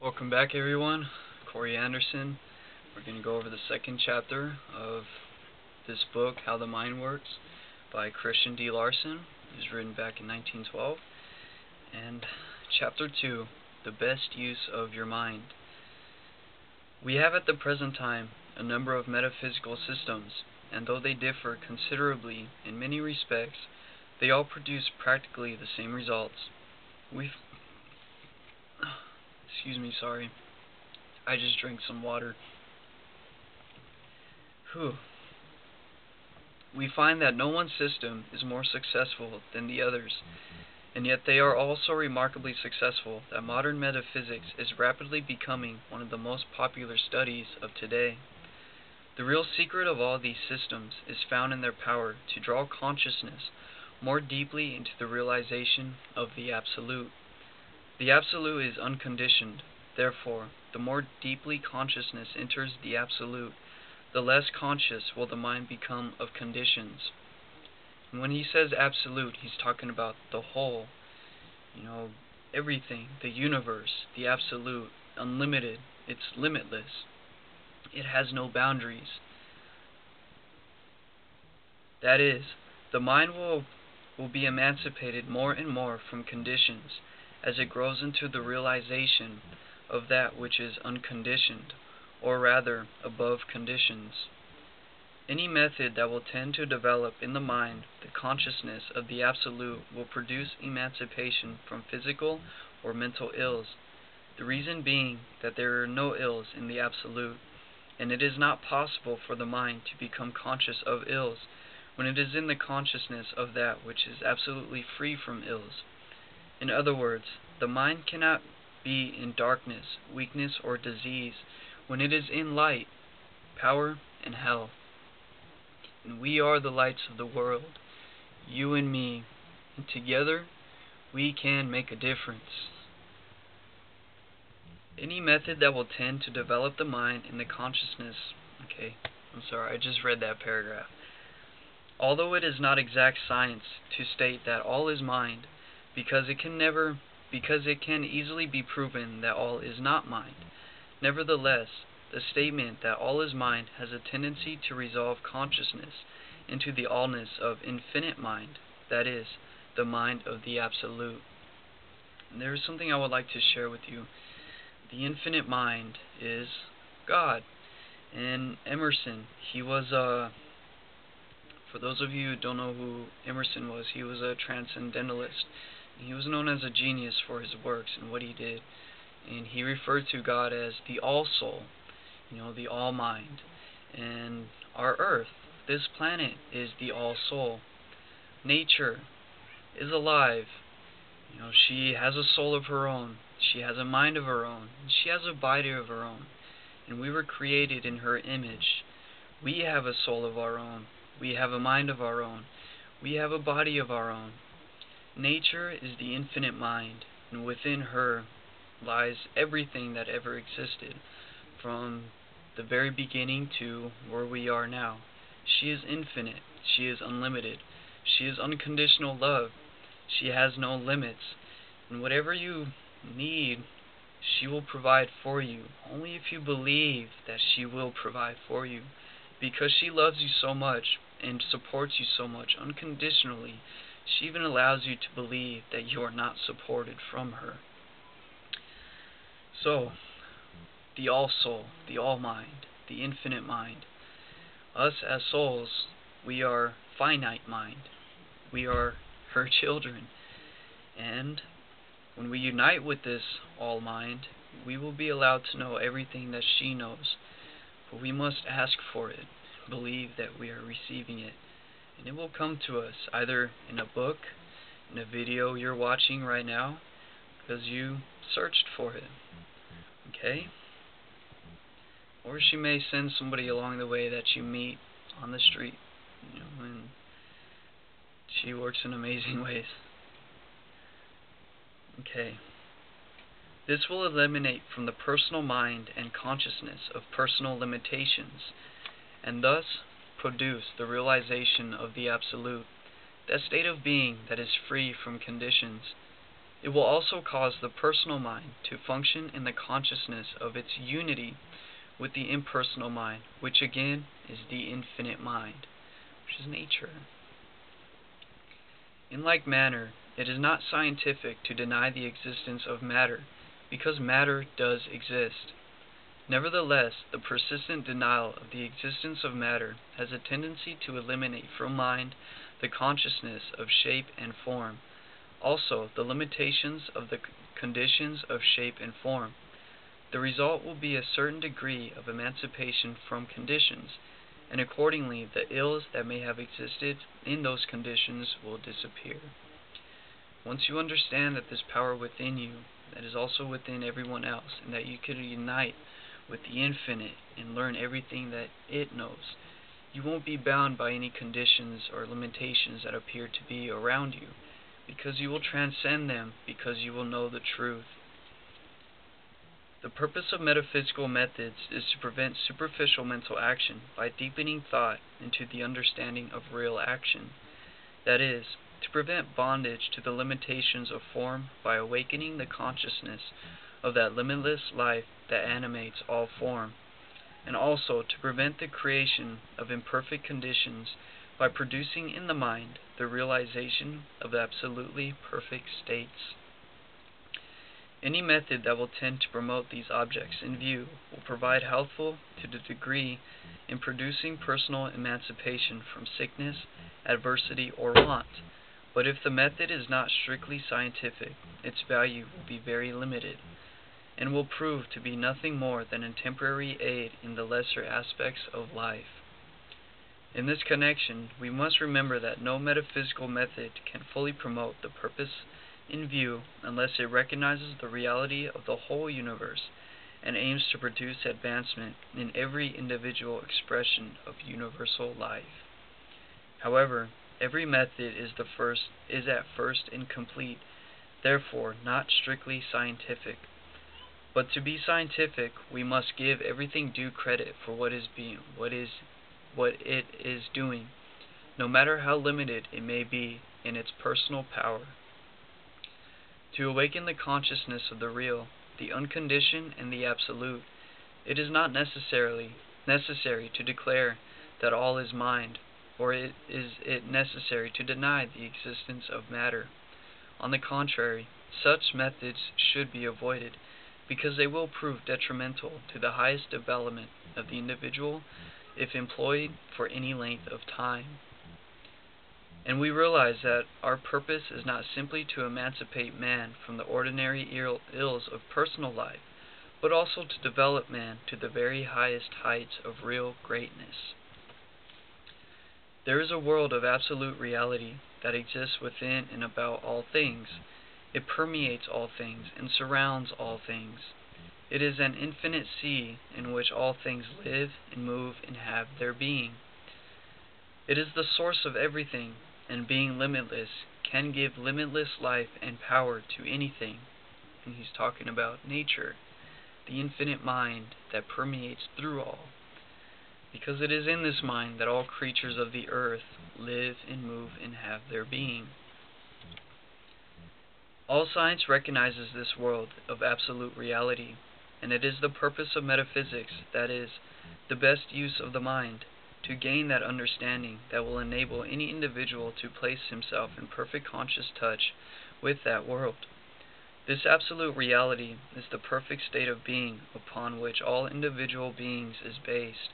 Welcome back, everyone. Corey Anderson. We're going to go over the second chapter of this book, How the Mind Works, by Christian D. Larson. It was written back in 1912. And Chapter 2, The Best Use of Your Mind. We have at the present time a number of metaphysical systems, and though they differ considerably in many respects, they all produce practically the same results. Excuse me, sorry. I just drank some water. We find that no one system is more successful than the others, and yet they are all so remarkably successful that modern metaphysics is rapidly becoming one of the most popular studies of today. The real secret of all these systems is found in their power to draw consciousness more deeply into the realization of the Absolute. The Absolute is unconditioned. Therefore, the more deeply consciousness enters the Absolute, the less conscious will the mind become of conditions. And when he says Absolute, he's talking about the whole, everything, the universe, the Absolute, unlimited. It's limitless. It has no boundaries. That is, the mind will be emancipated more and more from conditions as it grows into the realization of that which is unconditioned, or rather, above conditions. Any method that will tend to develop in the mind the consciousness of the Absolute will produce emancipation from physical or mental ills, the reason being that there are no ills in the Absolute, and it is not possible for the mind to become conscious of ills when it is in the consciousness of that which is absolutely free from ills. In other words, the mind cannot be in darkness, weakness, or disease when it is in light, power, and health. And we are the lights of the world, you and me, and together we can make a difference. Any method that will tend to develop the mind in the consciousness... I just read that paragraph. Although it is not exact science to state that all is mind, because it can easily be proven that all is not mind. Nevertheless, the statement that all is mind has a tendency to resolve consciousness into the allness of infinite mind, that is, the mind of the Absolute. And there is something I would like to share with you. The infinite mind is God. And Emerson, he was for those of you who don't know who Emerson was, he was a transcendentalist. He was known as a genius for his works and what he did. And he referred to God as the All-Soul, the All-Mind. And our Earth, this planet, is the All-Soul. Nature is alive. She has a soul of her own. She has a mind of her own. And she has a body of her own. And we were created in her image. We have a soul of our own. We have a mind of our own. We have a body of our own. Nature is the infinite mind, and within her lies everything that ever existed, from the very beginning to where we are now. She is infinite. She is unlimited. She is unconditional love. She has no limits. And whatever you need, she will provide for you, only if you believe that she will provide for you, because she loves you so much and supports you so much unconditionally. She even allows you to believe that you are not supported from her. So, the All-Soul, the All-Mind, the Infinite Mind. Us as souls, we are finite mind. We are her children. And when we unite with this All-Mind, we will be allowed to know everything that she knows. But we must ask for it, believe that we are receiving it. And it will come to us either in a book, in a video you're watching right now, because you searched for it. Okay? Or she may send somebody along the way that you meet on the street. And she works in amazing ways. Okay. This will eliminate from the personal mind and consciousness of personal limitations, and thus produce the realization of the Absolute, that state of being that is free from conditions. It will also cause the personal mind to function in the consciousness of its unity with the impersonal mind, which again is the infinite mind, which is nature. In like manner, it is not scientific to deny the existence of matter, because matter does exist. Nevertheless, the persistent denial of the existence of matter has a tendency to eliminate from mind the consciousness of shape and form, also the limitations of the conditions of shape and form. The result will be a certain degree of emancipation from conditions, and accordingly the ills that may have existed in those conditions will disappear. Once you understand that this power within you, that is also within everyone else, and that you can unite with the infinite and learn everything that it knows, you won't be bound by any conditions or limitations that appear to be around you, because you will transcend them, because you will know the truth. The purpose of metaphysical methods is to prevent superficial mental action by deepening thought into the understanding of real action. That is, to prevent bondage to the limitations of form by awakening the consciousness of that limitless life that animates all form, and also to prevent the creation of imperfect conditions by producing in the mind the realization of absolutely perfect states. Any method that will tend to promote these objects in view will provide helpful to the degree in producing personal emancipation from sickness, adversity, or want, but if the method is not strictly scientific, its value will be very limited, and will prove to be nothing more than a temporary aid in the lesser aspects of life. In this connection, we must remember that no metaphysical method can fully promote the purpose in view unless it recognizes the reality of the whole universe and aims to produce advancement in every individual expression of universal life. However, every method is at first incomplete, therefore not strictly scientific. But to be scientific, we must give everything due credit for what it is doing, no matter how limited it may be in its personal power. To awaken the consciousness of the real, the unconditioned, and the absolute, it is not necessary to declare that all is mind, or is it necessary to deny the existence of matter. On the contrary, such methods should be avoided, because they will prove detrimental to the highest development of the individual if employed for any length of time. And we realize that our purpose is not simply to emancipate man from the ordinary ills of personal life, but also to develop man to the very highest heights of real greatness. There is a world of absolute reality that exists within and about all things. It permeates all things and surrounds all things. It is an infinite sea in which all things live and move and have their being. It is the source of everything, and being limitless, can give limitless life and power to anything. And he's talking about nature, the infinite mind that permeates through all, because it is in this mind that all creatures of the earth live and move and have their being. All science recognizes this world of absolute reality, and it is the purpose of metaphysics, that is, the best use of the mind, to gain that understanding that will enable any individual to place himself in perfect conscious touch with that world. This absolute reality is the perfect state of being upon which all individual beings is based.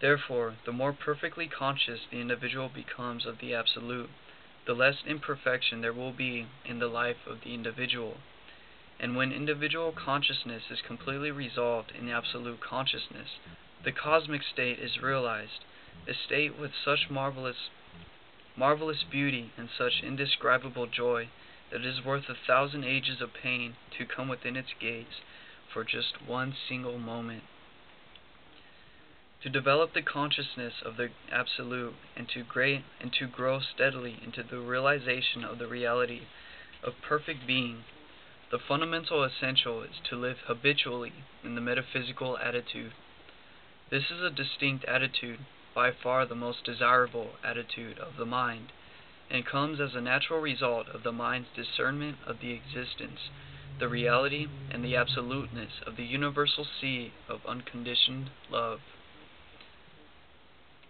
Therefore, the more perfectly conscious the individual becomes of the absolute, the less imperfection there will be in the life of the individual. And when individual consciousness is completely resolved in absolute consciousness, the cosmic state is realized, a state with such marvelous beauty and such indescribable joy that it is worth 1,000 ages of pain to come within its gates for just one single moment. To develop the consciousness of the absolute and to grow steadily into the realization of the reality of perfect being, the fundamental essential is to live habitually in the metaphysical attitude. This is a distinct attitude, by far the most desirable attitude of the mind, and comes as a natural result of the mind's discernment of the existence, the reality, and the absoluteness of the universal sea of unconditioned love.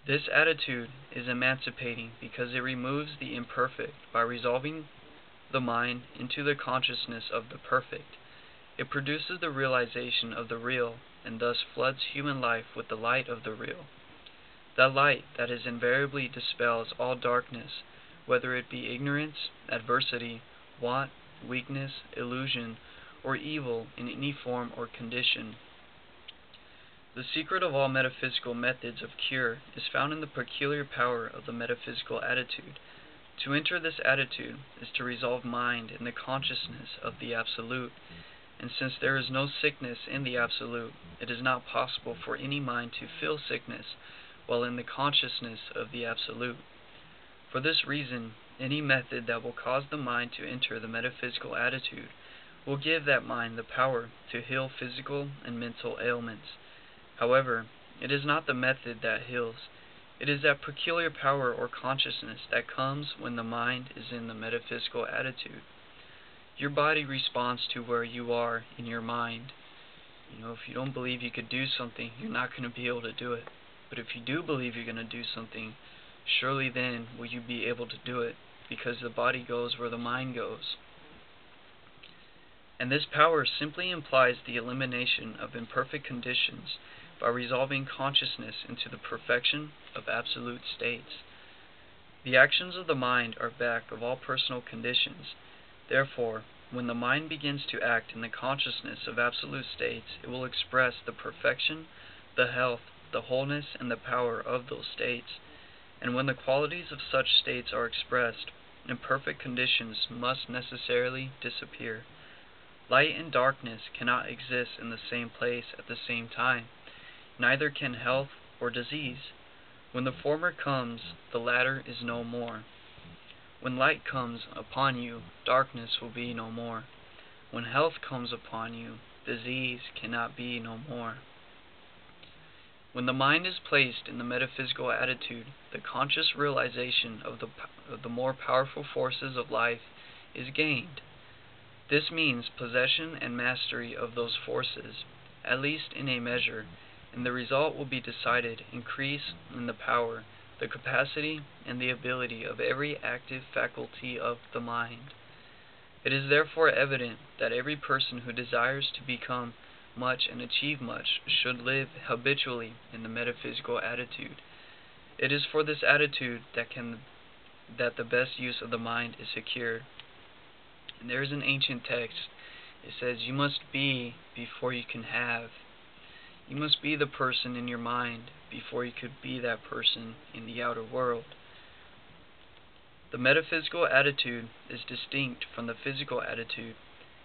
This attitude is emancipating because it removes the imperfect by resolving the mind into the consciousness of the perfect. It produces the realization of the real, and thus floods human life with the light of the real. That light that is invariably dispels all darkness, whether it be ignorance, adversity, want, weakness, illusion, or evil in any form or condition. The secret of all metaphysical methods of cure is found in the peculiar power of the metaphysical attitude. To enter this attitude is to resolve mind in the consciousness of the Absolute, and since there is no sickness in the Absolute, it is not possible for any mind to feel sickness while in the consciousness of the Absolute. For this reason, any method that will cause the mind to enter the metaphysical attitude will give that mind the power to heal physical and mental ailments. However, it is not the method that heals. It is that peculiar power or consciousness that comes when the mind is in the metaphysical attitude. Your body responds to where you are in your mind. If you don't believe you could do something, you're not going to be able to do it. But if you do believe you're going to do something, surely then will you be able to do it, because the body goes where the mind goes. And this power simply implies the elimination of imperfect conditions by resolving consciousness into the perfection of absolute states. The actions of the mind are back of all personal conditions. Therefore, when the mind begins to act in the consciousness of absolute states, it will express the perfection, the health, the wholeness, and the power of those states. And when the qualities of such states are expressed, imperfect conditions must necessarily disappear. Light and darkness cannot exist in the same place at the same time. Neither can health or disease. When the former comes, the latter is no more. When light comes upon you, darkness will be no more. When health comes upon you, disease cannot be no more. When the mind is placed in the metaphysical attitude, the conscious realization of the more powerful forces of life is gained. This means possession and mastery of those forces, at least in a measure, and the result will be decided increase in the power, the capacity, and the ability of every active faculty of the mind. It is therefore evident that every person who desires to become much and achieve much should live habitually in the metaphysical attitude. It is for this attitude that the best use of the mind is secured. And there is an ancient text. It says, "You must be before you can have." You must be the person in your mind before you could be that person in the outer world. The metaphysical attitude is distinct from the physical attitude,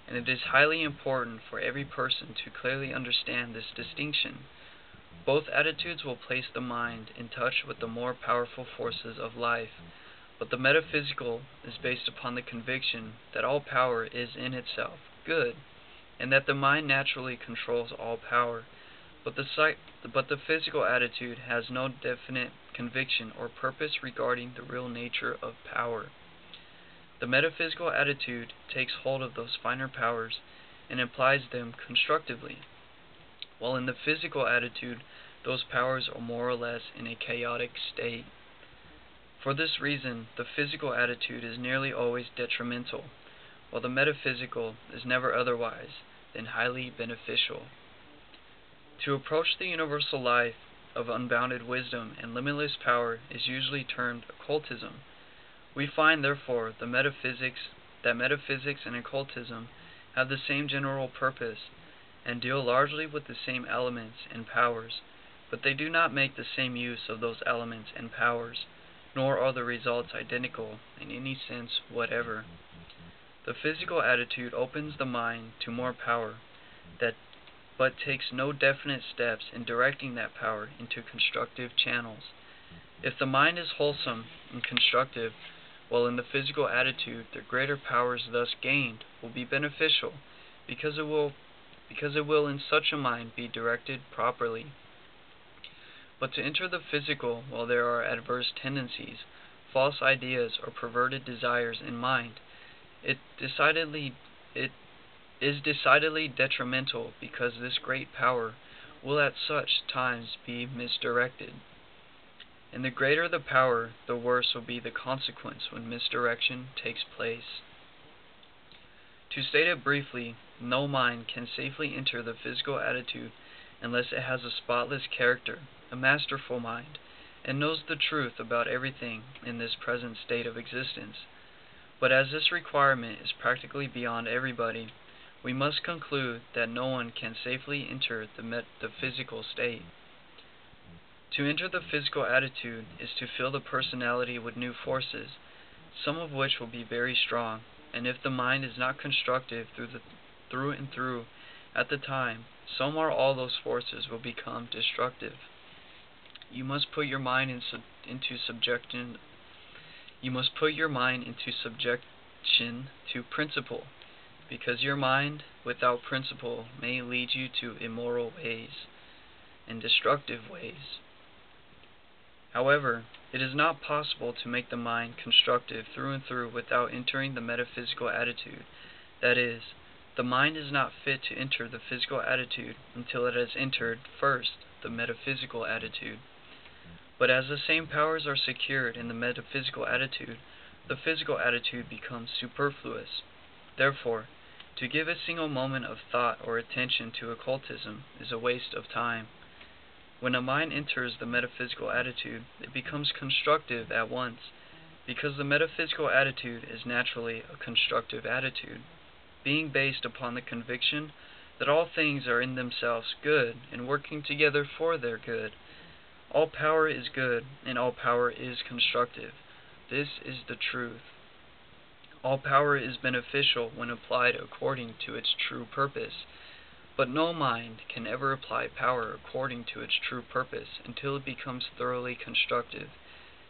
and it is highly important for every person to clearly understand this distinction. Both attitudes will place the mind in touch with the more powerful forces of life, but the metaphysical is based upon the conviction that all power is in itself good, and that the mind naturally controls all power. But the physical attitude has no definite conviction or purpose regarding the real nature of power. The metaphysical attitude takes hold of those finer powers and applies them constructively, while in the physical attitude those powers are more or less in a chaotic state. For this reason, the physical attitude is nearly always detrimental, while the metaphysical is never otherwise than highly beneficial. To approach the universal life of unbounded wisdom and limitless power is usually termed occultism. We find, therefore, that metaphysics and occultism have the same general purpose and deal largely with the same elements and powers, but they do not make the same use of those elements and powers, nor are the results identical in any sense whatever. The physical attitude opens the mind to more power, but takes no definite steps in directing that power into constructive channels. If the mind is wholesome and constructive, while in the physical attitude, the greater powers thus gained will be beneficial, because it will in such a mind be directed properly. But to enter the physical while there are adverse tendencies, false ideas or perverted desires in mind, it is decidedly detrimental, because this great power will at such times be misdirected. And the greater the power, the worse will be the consequence when misdirection takes place. To state it briefly, no mind can safely enter the physical attitude unless it has a spotless character, a masterful mind, and knows the truth about everything in this present state of existence. But as this requirement is practically beyond everybody, we must conclude that no one can safely enter the physical state. To enter the physical attitude is to fill the personality with new forces, some of which will be very strong, and if the mind is not constructive through and through at the time, some or all those forces will become destructive. You must put your mind into subjection to principle, because your mind without principle may lead you to immoral ways and destructive ways. However, it is not possible to make the mind constructive through and through without entering the metaphysical attitude. That is, the mind is not fit to enter the physical attitude until it has entered, first, the metaphysical attitude. But as the same powers are secured in the metaphysical attitude, the physical attitude becomes superfluous. Therefore, to give a single moment of thought or attention to occultism is a waste of time. When a mind enters the metaphysical attitude, it becomes constructive at once, because the metaphysical attitude is naturally a constructive attitude, being based upon the conviction that all things are in themselves good and working together for their good. All power is good, and all power is constructive. This is the truth. All power is beneficial when applied according to its true purpose, but no mind can ever apply power according to its true purpose until it becomes thoroughly constructive,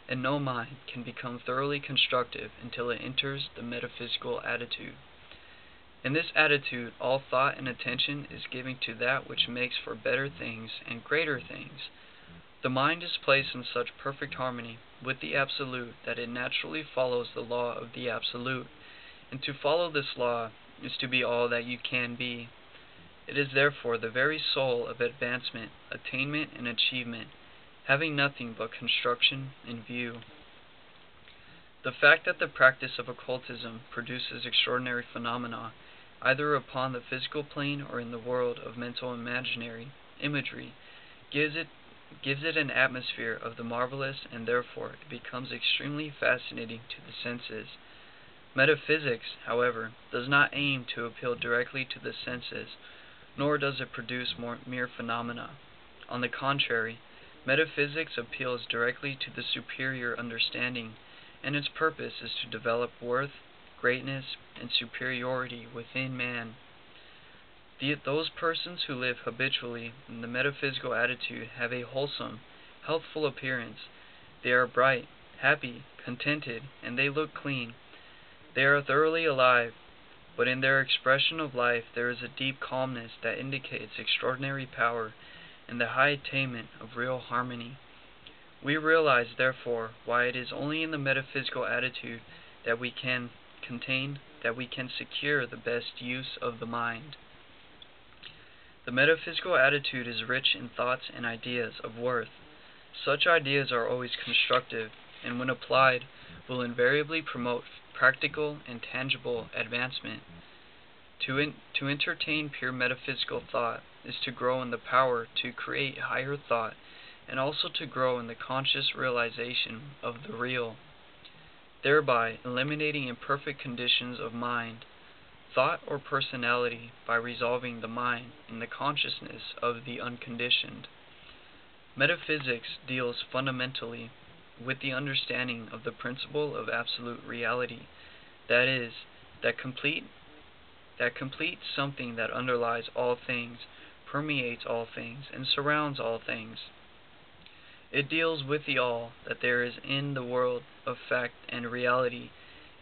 and no mind can become thoroughly constructive until it enters the metaphysical attitude. In this attitude, all thought and attention is given to that which makes for better things and greater things. The mind is placed in such perfect harmony with the Absolute that it naturally follows the law of the Absolute, and to follow this law is to be all that you can be. It is therefore the very soul of advancement, attainment, and achievement, having nothing but construction in view. The fact that the practice of occultism produces extraordinary phenomena, either upon the physical plane or in the world of mental imaginary imagery, gives it an atmosphere of the marvelous, and therefore it becomes extremely fascinating to the senses. Metaphysics, however, does not aim to appeal directly to the senses, nor does it produce mere phenomena. On the contrary, metaphysics appeals directly to the superior understanding, and its purpose is to develop worth, greatness, and superiority within man. Those persons who live habitually in the metaphysical attitude have a wholesome, healthful appearance. They are bright, happy, contented, and they look clean. They are thoroughly alive, but in their expression of life there is a deep calmness that indicates extraordinary power and the high attainment of real harmony. We realize, therefore, why it is only in the metaphysical attitude that we can secure the best use of the mind. The metaphysical attitude is rich in thoughts and ideas of worth. Such ideas are always constructive, and when applied, will invariably promote practical and tangible advancement. To entertain pure metaphysical thought is to grow in the power to create higher thought, and also to grow in the conscious realization of the real, thereby eliminating imperfect conditions of mind, thought, or personality by resolving the mind in the consciousness of the unconditioned. Metaphysics deals fundamentally with the understanding of the principle of absolute reality, that is, that complete something that underlies all things, permeates all things, and surrounds all things. It deals with the all that there is in the world of fact and reality,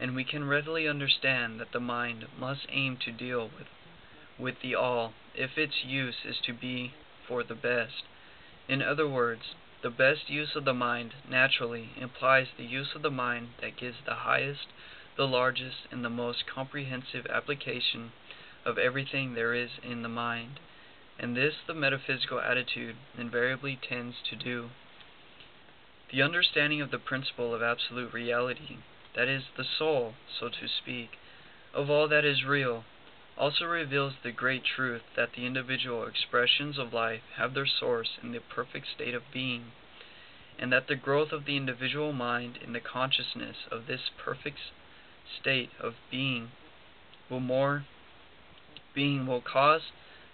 and we can readily understand that the mind must aim to deal with the all if its use is to be for the best. In other words, The best use of the mind, naturally, implies the use of the mind that gives the highest, the largest, and the most comprehensive application of everything there is in the mind, and this the metaphysical attitude invariably tends to do. The understanding of the principle of absolute reality, that is, the soul, so to speak, of all that is real, also reveals the great truth that the individual expressions of life have their source in the perfect state of being, and that the growth of the individual mind in the consciousness of this perfect state of being will cause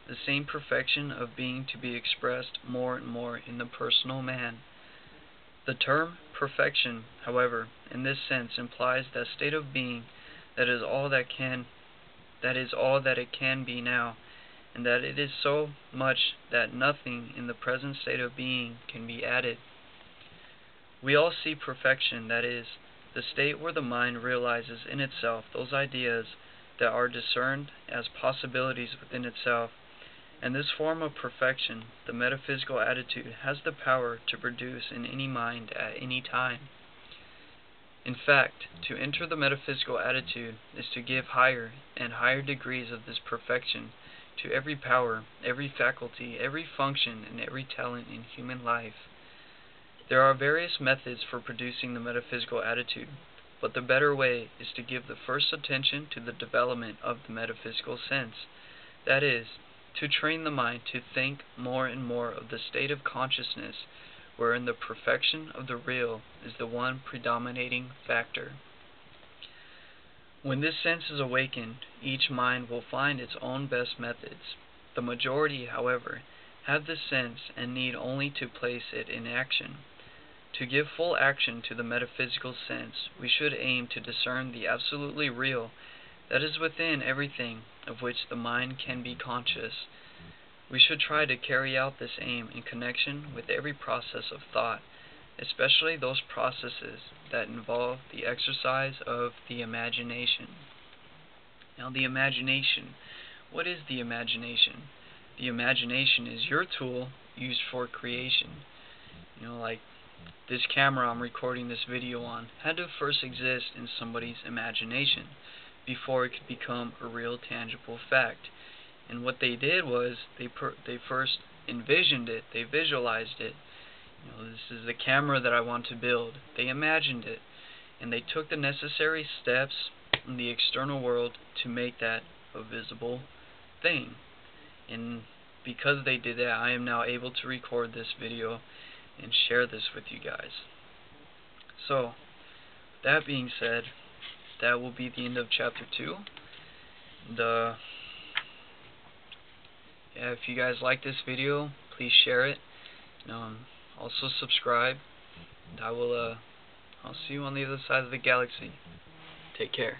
the same perfection of being to be expressed more and more in the personal man. The term perfection, however, in this sense implies that state of being that is all that it can be now, and that it is so much that nothing in the present state of being can be added. We all see perfection, that is, the state where the mind realizes in itself those ideas that are discerned as possibilities within itself, and this form of perfection, the metaphysical attitude, has the power to produce in any mind at any time. In fact, to enter the metaphysical attitude is to give higher and higher degrees of this perfection to every power, every faculty, every function, and every talent in human life. There are various methods for producing the metaphysical attitude, but the better way is to give the first attention to the development of the metaphysical sense, that is, to train the mind to think more and more of the state of consciousness wherein the perfection of the real is the one predominating factor. When this sense is awakened, each mind will find its own best methods. The majority, however, have this sense and need only to place it in action. To give full action to the metaphysical sense, we should aim to discern the absolutely real that is within everything of which the mind can be conscious. We should try to carry out this aim in connection with every process of thought, especially those processes that involve the exercise of the imagination. Now, the imagination. What is the imagination? The imagination is your tool used for creation. Like this camera I'm recording this video on had to first exist in somebody's imagination before it could become a real tangible fact. And what they did was they first envisioned it, they visualized it. This is the camera that I want to build. They imagined it, and they took the necessary steps in the external world to make that a visible thing. And because they did that, I am now able to record this video and share this with you guys. So, that being said, that will be the end of chapter 2. If you guys like this video, please share it. Also subscribe. And I'll see you on the other side of the galaxy. Take care.